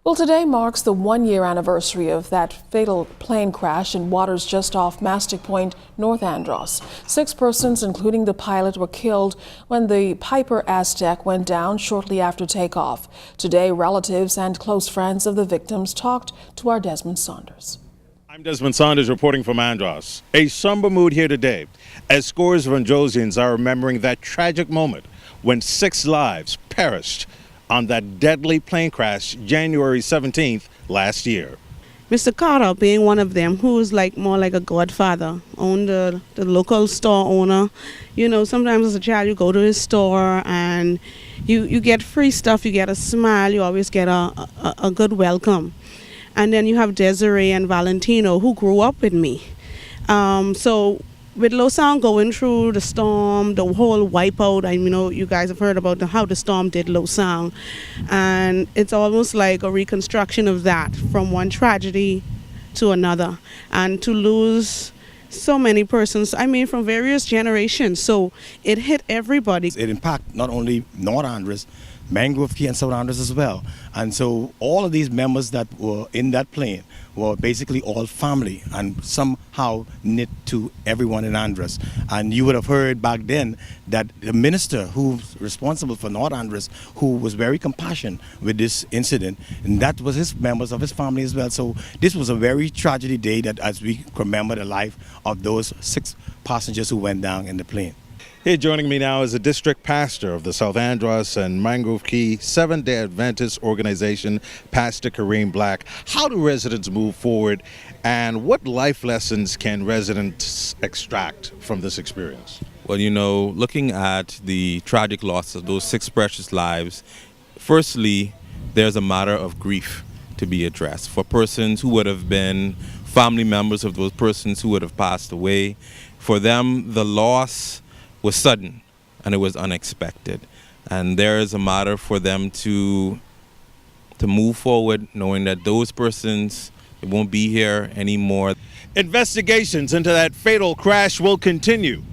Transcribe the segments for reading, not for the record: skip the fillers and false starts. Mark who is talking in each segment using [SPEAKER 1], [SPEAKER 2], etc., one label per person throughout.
[SPEAKER 1] Well, today marks the one-year anniversary of that fatal plane crash in waters just off Mastic Point, North Andros. 6 persons, including the pilot, were killed when the Piper Aztec went down shortly after takeoff. Today, relatives and close friends of the victims talked to our Desmond Saunders.
[SPEAKER 2] I'm Desmond Saunders reporting from Andros. A somber mood here today as scores of Androsians are remembering that tragic moment when 6 lives perished on that deadly plane crash January 17th last year.
[SPEAKER 3] Mr. Carter being one of them, who is more like a godfather, owned the local store owner. You know, sometimes as a child you go to his store and you get free stuff, you get a smile, you always get a good welcome. And then you have Desiree and Valentino, who grew up with me. So with Lausanne going through the storm, the whole wipeout, I know you guys have heard about how the storm did Lausanne, and it's almost like a reconstruction of that from one tragedy to another, and to lose so many persons, I mean from various generations, so it hit everybody.
[SPEAKER 4] It impacted not only North Andros, Mangrove Key and South Andros as well. And so all of these members that were in that plane were basically all family and somehow knit to everyone in Andros. And you would have heard back then that the minister who's responsible for North Andros, who was very compassionate with this incident, and that was his members of his family as well. So this was a very tragedy day that as we remember the life of those 6 passengers who went down in the plane.
[SPEAKER 2] Here joining me now is the district pastor of the South Andros and Mangrove Key Seventh-day Adventist organization, Pastor Kareem Black. How do residents move forward, and what life lessons can residents extract from this experience?
[SPEAKER 5] Well, you know, looking at the tragic loss of those 6 precious lives, firstly, there's a matter of grief to be addressed for persons who would have been family members of those persons who would have passed away. For them, the loss was sudden and it was unexpected, and there is a matter for them to move forward knowing that those persons won't be here anymore.
[SPEAKER 2] Investigations into that fatal crash will continue,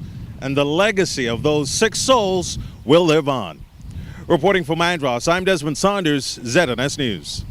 [SPEAKER 2] and the legacy of those 6 souls will live on. Reporting from Andros, I'm Desmond Saunders, ZNS News.